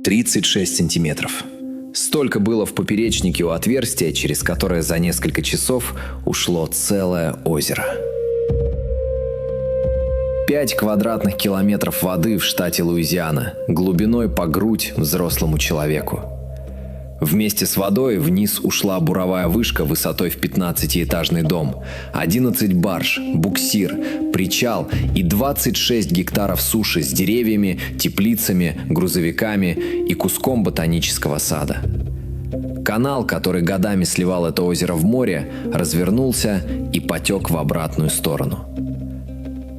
36 сантиметров. Столько было в поперечнике у отверстия, через которое за несколько часов ушло целое озеро. 5 квадратных километров воды в штате Луизиана, глубиной по грудь взрослому человеку. Вместе с водой вниз ушла буровая вышка высотой в 15-этажный дом, 11 барж, буксир, причал и 26 гектаров суши с деревьями, теплицами, грузовиками и куском ботанического сада. Канал, который годами сливал это озеро в море, развернулся и потек в обратную сторону.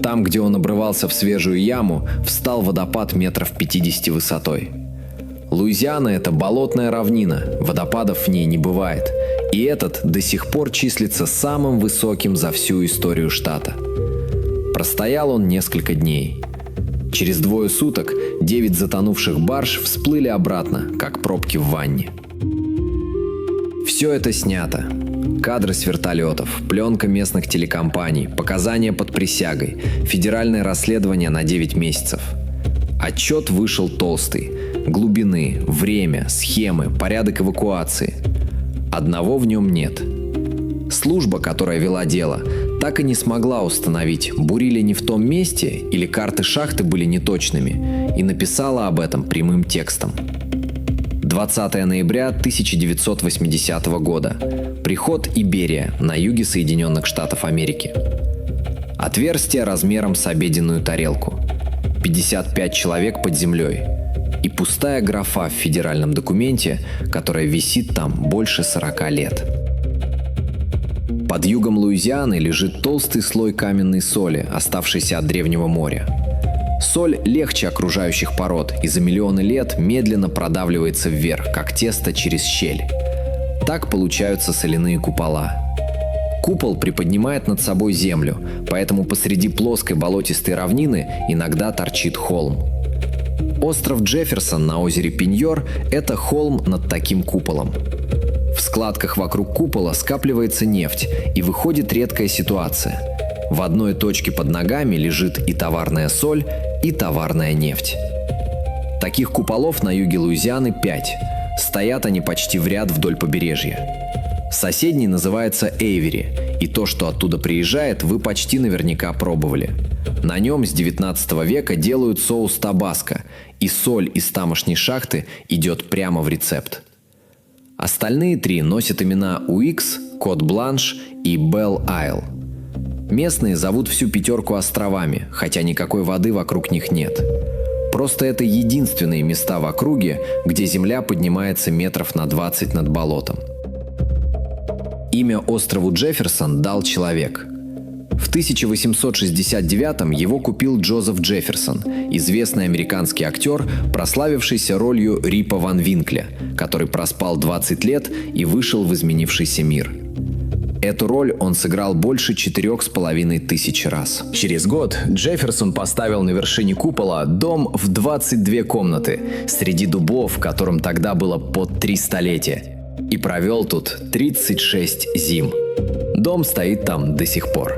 Там, где он обрывался в свежую яму, встал водопад метров 50 высотой. Луизиана – это болотная равнина, водопадов в ней не бывает, и этот до сих пор числится самым высоким за всю историю штата. Простоял он несколько дней. Через 2 суток 9 затонувших барж всплыли обратно, как пробки в ванне. Все это снято. Кадры с вертолетов, пленка местных телекомпаний, показания под присягой, федеральное расследование на 9 месяцев. Отчет вышел толстый. Глубины, время, схемы, порядок эвакуации. Одного в нем нет. Служба, которая вела дело, так и не смогла установить, бурили не в том месте или карты шахты были неточными, и написала об этом прямым текстом. 20 ноября 1980 года. Приход Иберия на юге Соединенных Штатов Америки. Отверстие размером с обеденную тарелку. 55 человек под землей. И пустая графа в федеральном документе, которая висит там больше 40 лет. Под югом Луизианы лежит толстый слой каменной соли, оставшийся от древнего моря. Соль легче окружающих пород и за миллионы лет медленно продавливается вверх, как тесто через щель. Так получаются соляные купола. Купол приподнимает над собой землю, поэтому посреди плоской болотистой равнины иногда торчит холм. Остров Джефферсон на озере Пиньор – это холм над таким куполом. В складках вокруг купола скапливается нефть, и выходит редкая ситуация. В одной точке под ногами лежит и товарная соль, и товарная нефть. Таких куполов на юге Луизианы 5. Стоят они почти в ряд вдоль побережья. Соседний называется Эйвери, и то, что оттуда приезжает, вы почти наверняка пробовали. На нем с 19 века делают соус табаско, и соль из тамошней шахты идет прямо в рецепт. Остальные 3 носят имена Уикс, Кот-Бланш и Белл-Айл. Местные зовут всю 5 островами, хотя никакой воды вокруг них нет. Просто это единственные места в округе, где земля поднимается метров на 20 над болотом. Имя острову Джефферсон дал человек. В 1869-м его купил Джозеф Джефферсон, известный американский актер, прославившийся ролью Рипа Ван Винкля, который проспал 20 лет и вышел в изменившийся мир. Эту роль он сыграл больше 4500 раз. Через год Джефферсон поставил на вершине купола дом в 22 комнаты, среди дубов, которым тогда было под 3 столетия, и провел тут 36 зим. Дом стоит там до сих пор.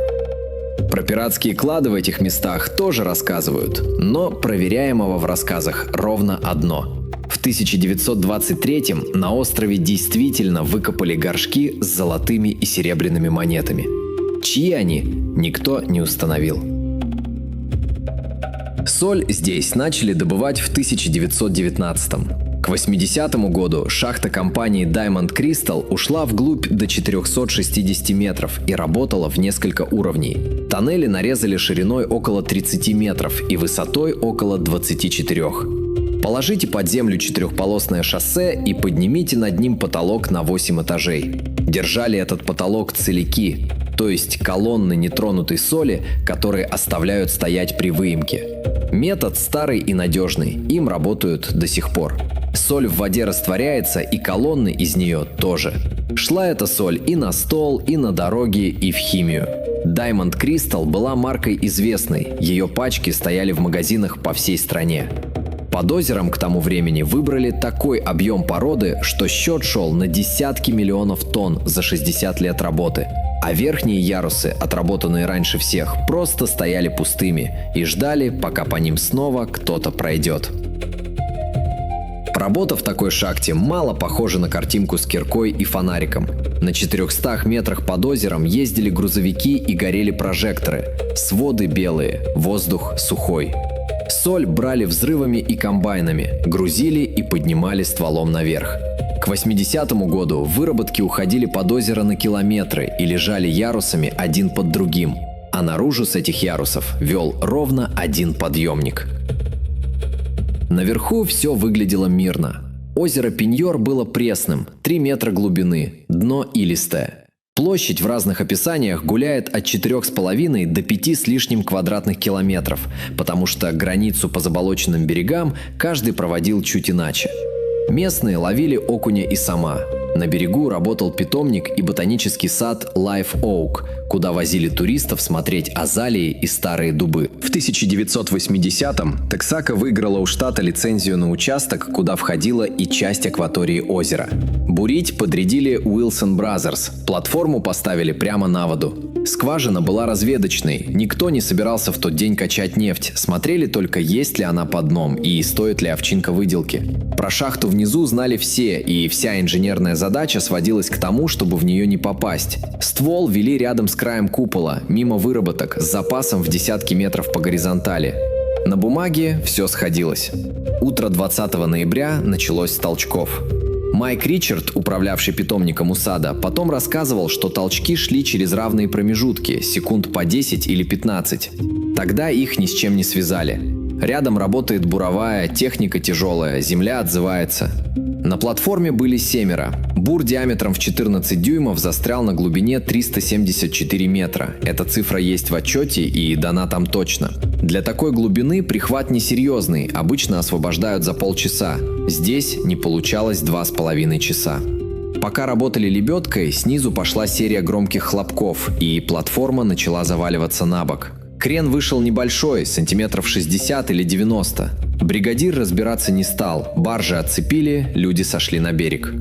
Про пиратские клады в этих местах тоже рассказывают, но проверяемого в рассказах ровно одно. В 1923-м на острове действительно выкопали горшки с золотыми и серебряными монетами. Чьи они, никто не установил. Соль здесь начали добывать в 1919-м. К 80-му году шахта компании Diamond Crystal ушла вглубь до 460 метров и работала в несколько уровней. Тоннели нарезали шириной около 30 метров и высотой около 24. Положите под землю 4-полосное шоссе и поднимите над ним потолок на 8 этажей. Держали этот потолок целики, то есть колонны нетронутой соли, которые оставляют стоять при выемке. Метод старый и надежный, им работают до сих пор. Соль в воде растворяется, и колонны из нее тоже. Шла эта соль и на стол, и на дороге, и в химию. Diamond Crystal была маркой известной, ее пачки стояли в магазинах по всей стране. Под озером к тому времени выбрали такой объем породы, что счет шел на десятки миллионов тонн за 60 лет работы. А верхние ярусы, отработанные раньше всех, просто стояли пустыми и ждали, пока по ним снова кто-то пройдет. Работа в такой шахте мало похожа на картинку с киркой и фонариком. На 400 метрах под озером ездили грузовики и горели прожекторы. Своды белые, воздух сухой. Соль брали взрывами и комбайнами, грузили и поднимали стволом наверх. К 80-му году выработки уходили под озеро на километры и лежали ярусами один под другим, а наружу с этих ярусов вел ровно один подъемник. Наверху все выглядело мирно. Озеро Пиньор было пресным, 3 метра глубины, дно илистое. Площадь в разных описаниях гуляет от 4,5 до 5 с лишним квадратных километров, потому что границу по заболоченным берегам каждый проводил чуть иначе. Местные ловили окуня и сама. На берегу работал питомник и ботанический сад Live Oak, куда возили туристов смотреть азалии и старые дубы. В 1980-м Texaco выиграла у штата лицензию на участок, куда входила и часть акватории озера. Бурить подрядили Wilson Brothers, платформу поставили прямо на воду. Скважина была разведочной, никто не собирался в тот день качать нефть, смотрели только, есть ли она под дном и стоит ли овчинка выделки. Про шахту внизу знали все, и вся инженерная задача сводилась к тому, чтобы в нее не попасть. Ствол вели рядом с краем купола, мимо выработок, с запасом в десятки метров по горизонтали. На бумаге все сходилось. Утро 20 ноября началось с толчков. Майк Ричард, управлявший питомником у сада, потом рассказывал, что толчки шли через равные промежутки, секунд по 10 или 15. Тогда их ни с чем не связали. Рядом работает буровая, техника тяжелая, земля отзывается. На платформе были 7. Бур диаметром в 14 дюймов застрял на глубине 374 метра. Эта цифра есть в отчете и дана там точно. Для такой глубины прихват несерьезный, обычно освобождают за полчаса. Здесь не получалось 2,5 часа. Пока работали лебедкой, снизу пошла серия громких хлопков, и платформа начала заваливаться на бок. Крен вышел небольшой, сантиметров 60 или 90. Бригадир разбираться не стал, баржи отцепили, люди сошли на берег.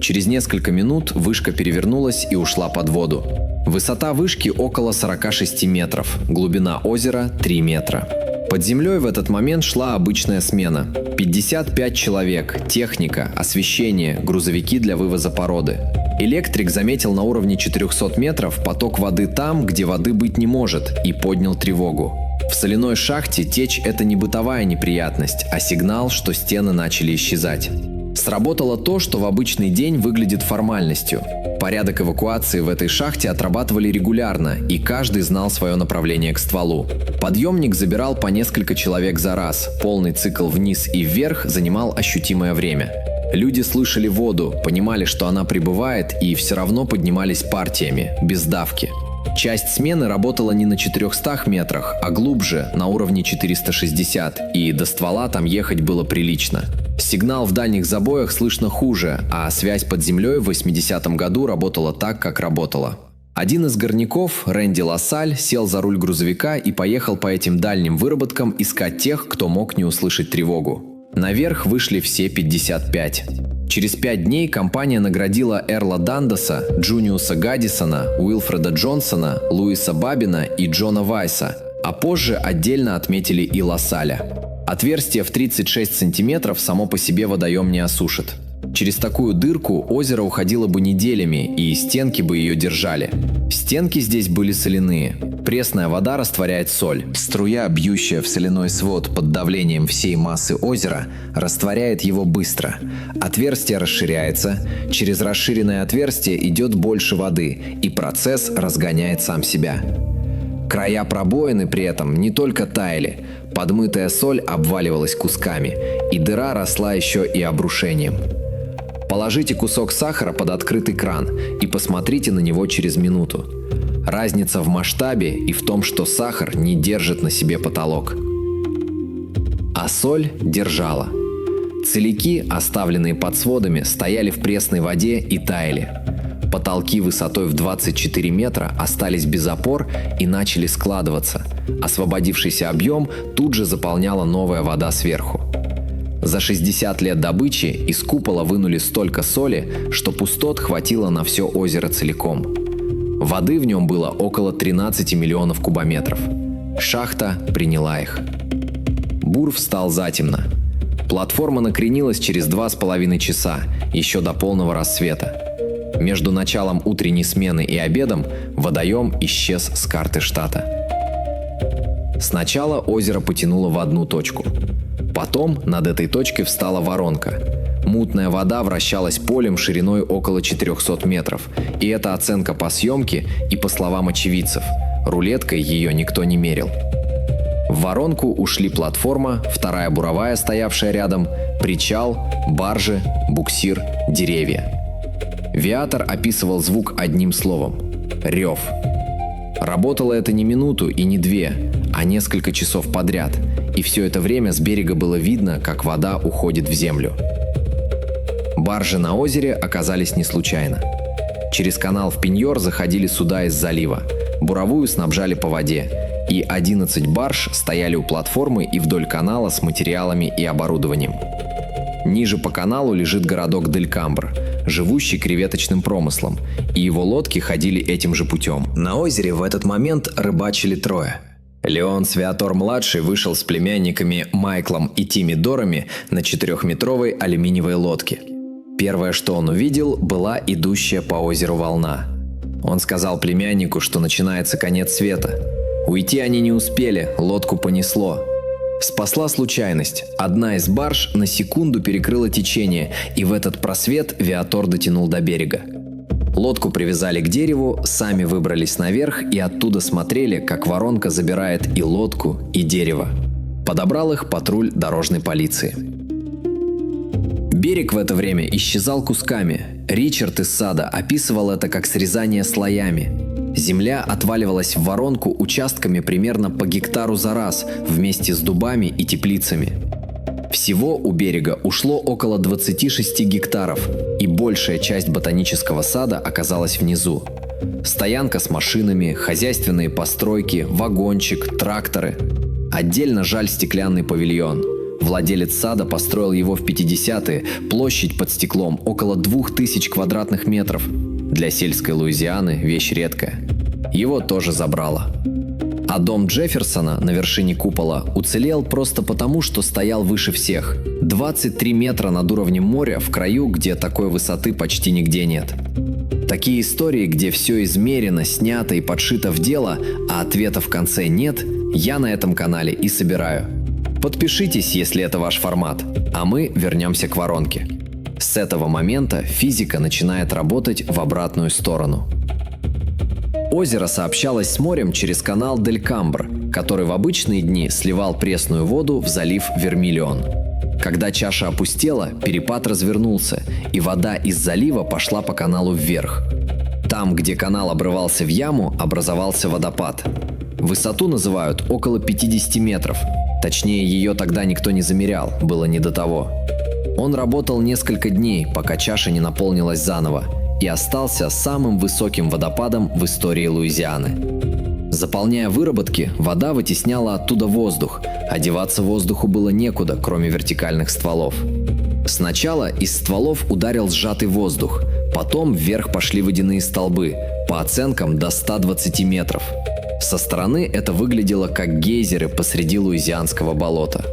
Через несколько минут вышка перевернулась и ушла под воду. Высота вышки около 46 метров, глубина озера 3 метра. Под землей в этот момент шла обычная смена. 55 человек, техника, освещение, грузовики для вывоза породы. Электрик заметил на уровне 400 метров поток воды там, где воды быть не может, и поднял тревогу. В соляной шахте течь – это не бытовая неприятность, а сигнал, что стены начали исчезать. Сработало то, что в обычный день выглядит формальностью. Порядок эвакуации в этой шахте отрабатывали регулярно, и каждый знал свое направление к стволу. Подъемник забирал по несколько человек за раз, полный цикл вниз и вверх занимал ощутимое время. Люди слышали воду, понимали, что она прибывает, и все равно поднимались партиями, без давки. Часть смены работала не на 400 метрах, а глубже, на уровне 460, и до ствола там ехать было прилично. Сигнал в дальних забоях слышно хуже, а связь под землей в 80-м году работала так, как работала. Один из горняков, Рэнди Лассаль, сел за руль грузовика и поехал по этим дальним выработкам искать тех, кто мог не услышать тревогу. Наверх вышли все 55. Через 5 дней компания наградила Эрла Дандаса, Джуниуса Гаддисона, Уилфреда Джонсона, Луиса Бабина и Джона Вайса, а позже отдельно отметили и Лассаля. Отверстие в 36 сантиметров само по себе водоем не осушит. Через такую дырку озеро уходило бы неделями, и стенки бы ее держали. Стенки здесь были соляные. Пресная вода растворяет соль. Струя, бьющая в соляной свод под давлением всей массы озера, растворяет его быстро. Отверстие расширяется, через расширенное отверстие идет больше воды, и процесс разгоняет сам себя. Края пробоины при этом не только таяли, подмытая соль обваливалась кусками, и дыра росла еще и обрушением. Положите кусок сахара под открытый кран и посмотрите на него через минуту. Разница в масштабе и в том, что сахар не держит на себе потолок. А соль держала. Целики, оставленные под сводами, стояли в пресной воде и таяли. Потолки высотой в 24 метра остались без опор и начали складываться. Освободившийся объем тут же заполняла новая вода сверху. За 60 лет добычи из купола вынули столько соли, что пустот хватило на все озеро целиком. Воды в нем было около 13 миллионов кубометров. Шахта приняла их. Бур встал затемно. Платформа накренилась через 2,5 часа, еще до полного рассвета. Между началом утренней смены и обедом водоем исчез с карты штата. Сначала озеро потянуло в одну точку. Потом над этой точкой встала воронка. Мутная вода вращалась полем шириной около 400 метров. И это оценка по съемке и по словам очевидцев. Рулеткой ее никто не мерил. В воронку ушли платформа, вторая буровая, стоявшая рядом, причал, баржи, буксир, деревья. Виатор описывал звук одним словом – рев. Работало это не минуту и не две, а несколько часов подряд, и все это время с берега было видно, как вода уходит в землю. Баржи на озере оказались не случайно. Через канал в Пиньор заходили суда из залива, буровую снабжали по воде, и 11 барж стояли у платформы и вдоль канала с материалами и оборудованием. Ниже по каналу лежит городок Дель-Камбр, живущий креветочным промыслом, и его лодки ходили этим же путем. На озере в этот момент рыбачили трое. Леон Свиатор-младший вышел с племянниками Майклом и Тимми Дорами на 4-метровой алюминиевой лодке. Первое, что он увидел, была идущая по озеру волна. Он сказал племяннику, что начинается конец света. Уйти они не успели, лодку понесло. Спасла случайность. Одна из барж на секунду перекрыла течение, и в этот просвет Виатор дотянул до берега. Лодку привязали к дереву, сами выбрались наверх и оттуда смотрели, как воронка забирает и лодку, и дерево. Подобрал их патруль дорожной полиции. Берег в это время исчезал кусками. Ричард из сада описывал это как срезание слоями. Земля отваливалась в воронку участками примерно по гектару за раз, вместе с дубами и теплицами. Всего у берега ушло около 26 гектаров, и большая часть ботанического сада оказалась внизу. Стоянка с машинами, хозяйственные постройки, вагончик, тракторы. Отдельно жаль стеклянный павильон. Владелец сада построил его в 50-е, площадь под стеклом около 2000 квадратных метров. Для сельской Луизианы вещь редкая. Его тоже забрало. А дом Джефферсона на вершине купола уцелел просто потому, что стоял выше всех. 23 метра над уровнем моря в краю, где такой высоты почти нигде нет. Такие истории, где все измерено, снято и подшито в дело, а ответа в конце нет, я на этом канале и собираю. Подпишитесь, если это ваш формат, а мы вернемся к воронке. С этого момента физика начинает работать в обратную сторону. Озеро сообщалось с морем через канал Дель-Камбр, который в обычные дни сливал пресную воду в залив Вермильон. Когда чаша опустела, перепад развернулся, и вода из залива пошла по каналу вверх. Там, где канал обрывался в яму, образовался водопад. Высоту называют около 50 метров. Точнее, ее тогда никто не замерял, было не до того. Он работал несколько дней, пока чаша не наполнилась заново, и остался самым высоким водопадом в истории Луизианы. Заполняя выработки, вода вытесняла оттуда воздух, а деваться воздуху было некуда, кроме вертикальных стволов. Сначала из стволов ударил сжатый воздух, потом вверх пошли водяные столбы, по оценкам до 120 метров. Со стороны это выглядело как гейзеры посреди луизианского болота.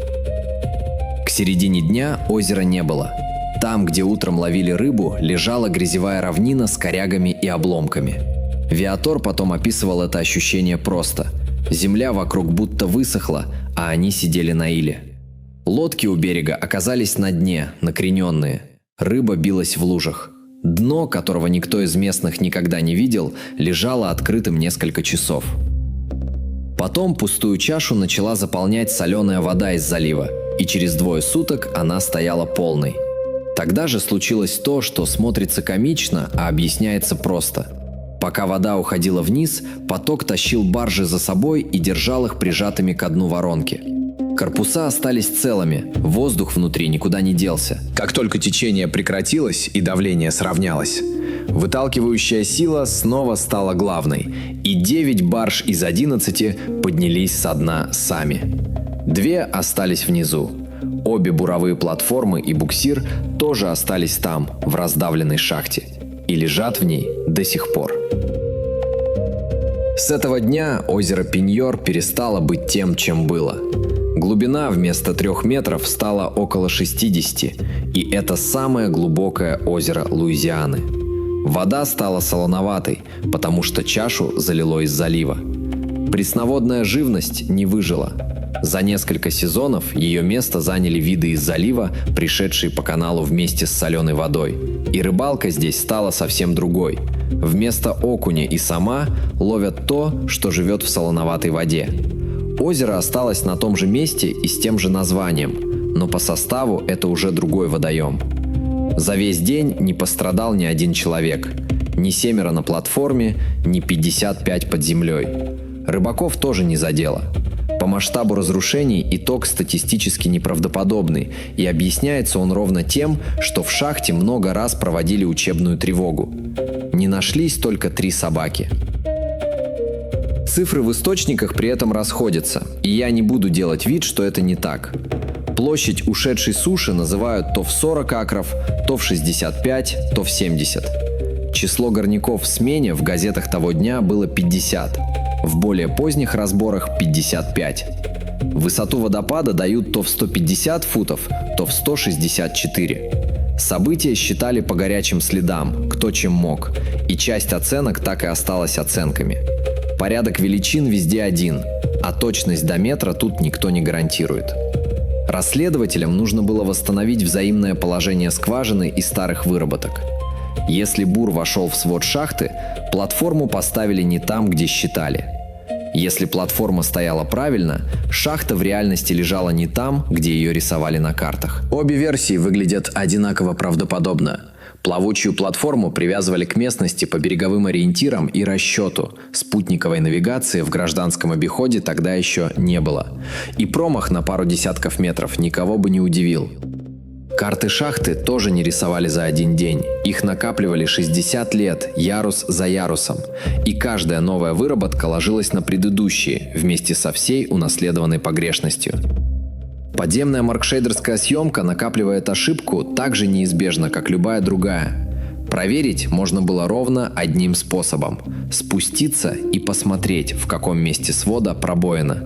К середине дня озера не было. Там, где утром ловили рыбу, лежала грязевая равнина с корягами и обломками. Виатор потом описывал это ощущение просто. Земля вокруг будто высохла, а они сидели на иле. Лодки у берега оказались на дне, накрененные. Рыба билась в лужах. Дно, которого никто из местных никогда не видел, лежало открытым несколько часов. Потом пустую чашу начала заполнять соленая вода из залива, и через 2 суток она стояла полной. Тогда же случилось то, что смотрится комично, а объясняется просто. Пока вода уходила вниз, поток тащил баржи за собой и держал их прижатыми ко дну воронки. Корпуса остались целыми, воздух внутри никуда не делся. Как только течение прекратилось и давление сравнялось, выталкивающая сила снова стала главной, и 9 барж из 11 поднялись со дна сами. 2 остались внизу. Обе буровые платформы и буксир тоже остались там, в раздавленной шахте, и лежат в ней до сих пор. С этого дня озеро Пиньор перестало быть тем, чем было. Глубина вместо 3 метров стала около 60, и это самое глубокое озеро Луизианы. Вода стала солоноватой, потому что чашу залило из залива. Пресноводная живность не выжила. За несколько сезонов ее место заняли виды из залива, пришедшие по каналу вместе с соленой водой. И рыбалка здесь стала совсем другой. Вместо окуня и сама ловят то, что живет в солоноватой воде. Озеро осталось на том же месте и с тем же названием, но по составу это уже другой водоем. За весь день не пострадал ни один человек. Ни 7 на платформе, ни 55 под землей. Рыбаков тоже не задело. По масштабу разрушений итог статистически неправдоподобный, и объясняется он ровно тем, что в шахте много раз проводили учебную тревогу. Не нашлись только 3 собаки. Цифры в источниках при этом расходятся, и я не буду делать вид, что это не так. Площадь ушедшей суши называют то в 40 акров, то в 65, то в 70. Число горняков в смене в газетах того дня было 50. В более поздних разборах 55. Высоту водопада дают то в 150 футов, то в 164. События считали по горячим следам, кто чем мог, и часть оценок так и осталась оценками. Порядок величин везде один, а точность до метра тут никто не гарантирует. Расследователям нужно было восстановить взаимное положение скважины и старых выработок. Если бур вошел в свод шахты, платформу поставили не там, где считали. Если платформа стояла правильно, шахта в реальности лежала не там, где ее рисовали на картах. Обе версии выглядят одинаково правдоподобно. Плавучую платформу привязывали к местности по береговым ориентирам и расчету. Спутниковой навигации в гражданском обиходе тогда еще не было. И промах на пару десятков метров никого бы не удивил. Карты шахты тоже не рисовали за один день. Их накапливали 60 лет, ярус за ярусом. И каждая новая выработка ложилась на предыдущие, вместе со всей унаследованной погрешностью. Подземная маркшейдерская съемка накапливает ошибку так же неизбежно, как любая другая. Проверить можно было ровно одним способом – спуститься и посмотреть, в каком месте свода пробоина.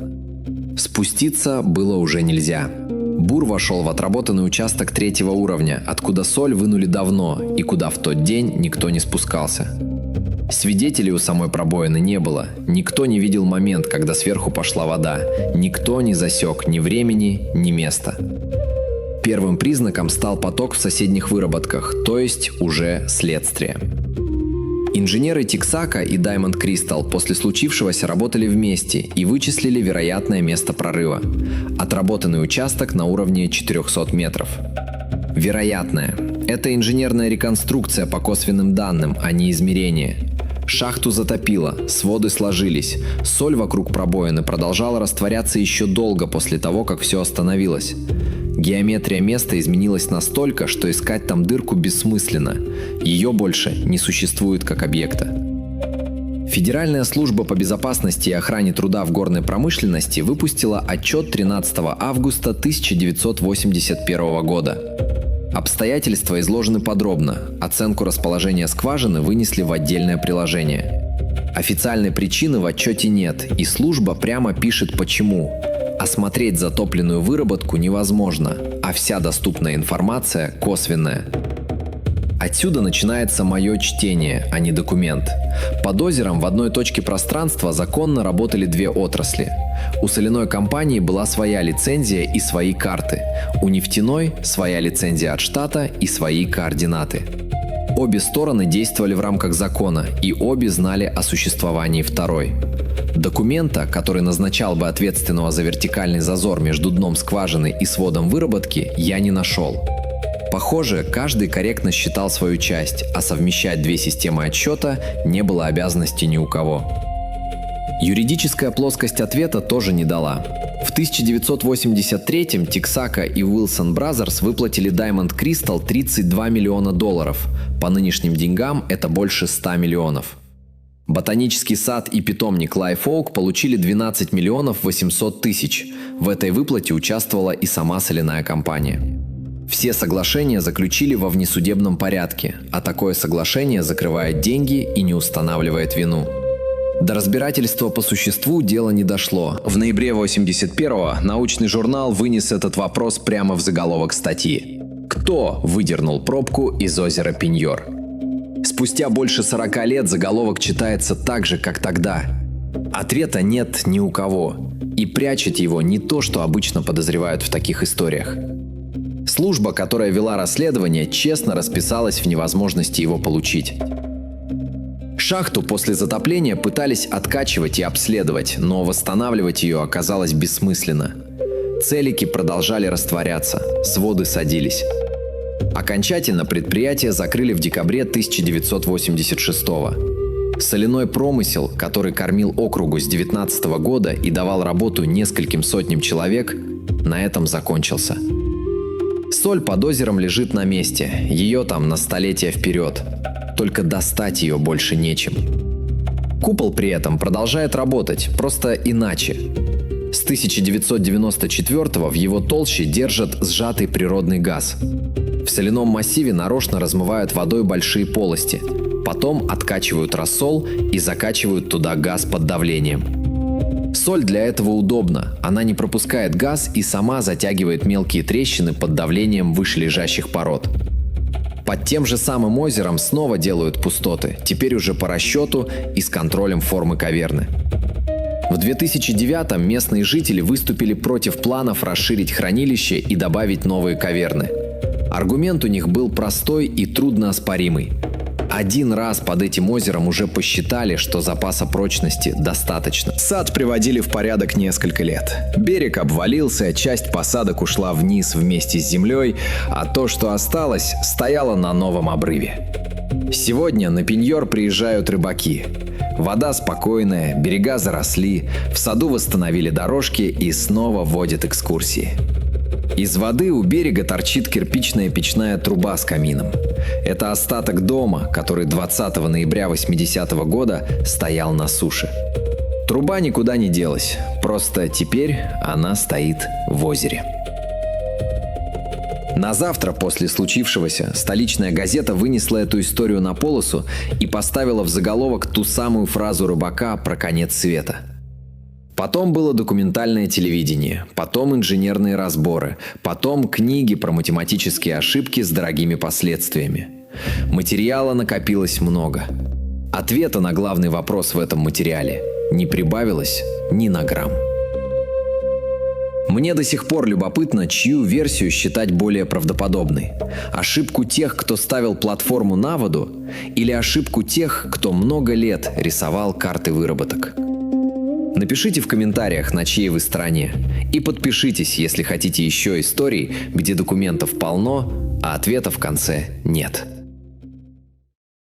Спуститься было уже нельзя. Бур вошел в отработанный участок 3-го уровня, откуда соль вынули давно и куда в тот день никто не спускался. Свидетелей у самой пробоины не было, никто не видел момент, когда сверху пошла вода, никто не засек ни времени, ни места. Первым признаком стал поток в соседних выработках, то есть уже следствие. Инженеры Тиксака и Diamond Crystal после случившегося работали вместе и вычислили вероятное место прорыва – отработанный участок на уровне 400 метров. Вероятное – это инженерная реконструкция по косвенным данным, а не измерение. Шахту затопило, своды сложились, соль вокруг пробоины продолжала растворяться еще долго после того, как все остановилось. Геометрия места изменилась настолько, что искать там дырку бессмысленно. Ее больше не существует как объекта. Федеральная служба по безопасности и охране труда в горной промышленности выпустила отчет 13 августа 1981 года. Обстоятельства изложены подробно, оценку расположения скважины вынесли в отдельное приложение. Официальной причины в отчете нет, и служба прямо пишет почему. Осмотреть затопленную выработку невозможно, а вся доступная информация косвенная. Отсюда начинается мое чтение, а не документ. Под озером в одной точке пространства законно работали 2 отрасли. У соляной компании была своя лицензия и свои карты. У нефтяной своя лицензия от штата и свои координаты. Обе стороны действовали в рамках закона, и обе знали о существовании второй. Документа, который назначал бы ответственного за вертикальный зазор между дном скважины и сводом выработки, я не нашел. Похоже, каждый корректно считал свою часть, а совмещать 2 системы отсчета не было обязанности ни у кого. Юридическая плоскость ответа тоже не дала. В 1983-м Тиксака и Wilson Brothers выплатили Diamond Crystal $32 миллиона. По нынешним деньгам это больше 100 миллионов. Ботанический сад и питомник Live Oak получили 12 миллионов 800 тысяч. В этой выплате участвовала и сама соляная компания. Все соглашения заключили во внесудебном порядке, а такое соглашение закрывает деньги и не устанавливает вину. До разбирательства по существу дело не дошло. В ноябре 81-го научный журнал вынес этот вопрос прямо в заголовок статьи. Кто выдернул пробку из озера Пеньор? Спустя больше 40 лет заголовок читается так же, как тогда. Ответа нет ни у кого. И прячет его не то, что обычно подозревают в таких историях. Служба, которая вела расследование, честно расписалась в невозможности его получить. Шахту после затопления пытались откачивать и обследовать, но восстанавливать ее оказалось бессмысленно. Целики продолжали растворяться, своды садились. Окончательно предприятие закрыли в декабре 1986-го. Соляной промысел, который кормил округу с 19 года и давал работу нескольким сотням человек, на этом закончился. Соль под озером лежит на месте, ее там на столетия вперед. Только достать ее больше нечем. Купол при этом продолжает работать, просто иначе. С 1994-го в его толще держат сжатый природный газ. В соляном массиве нарочно размывают водой большие полости, потом откачивают рассол и закачивают туда газ под давлением. Соль для этого удобна, она не пропускает газ и сама затягивает мелкие трещины под давлением вышележащих пород. Под тем же самым озером снова делают пустоты, теперь уже по расчету и с контролем формы каверны. В 2009-м местные жители выступили против планов расширить хранилище и добавить новые каверны. Аргумент у них был простой и труднооспоримый. Один раз под этим озером уже посчитали, что запаса прочности достаточно. Сад приводили в порядок несколько лет. Берег обвалился, часть посадок ушла вниз вместе с землей, а то, что осталось, стояло на новом обрыве. Сегодня на Пеньор приезжают рыбаки. Вода спокойная, берега заросли, в саду восстановили дорожки и снова водят экскурсии. Из воды у берега торчит кирпичная печная труба с камином. Это остаток дома, который 20 ноября 80-го года стоял на суше. Труба никуда не делась, просто теперь она стоит в озере. На завтра после случившегося столичная газета вынесла эту историю на полосу и поставила в заголовок ту самую фразу рыбака про конец света. Потом было документальное телевидение, потом инженерные разборы, потом книги про математические ошибки с дорогими последствиями. Материала накопилось много. Ответа на главный вопрос в этом материале не прибавилось ни на грамм. Мне до сих пор любопытно, чью версию считать более правдоподобной. Ошибку тех, кто ставил платформу на воду, или ошибку тех, кто много лет рисовал карты выработок. Напишите в комментариях, на чьей вы стороне, и подпишитесь, если хотите еще историй, где документов полно, а ответа в конце нет.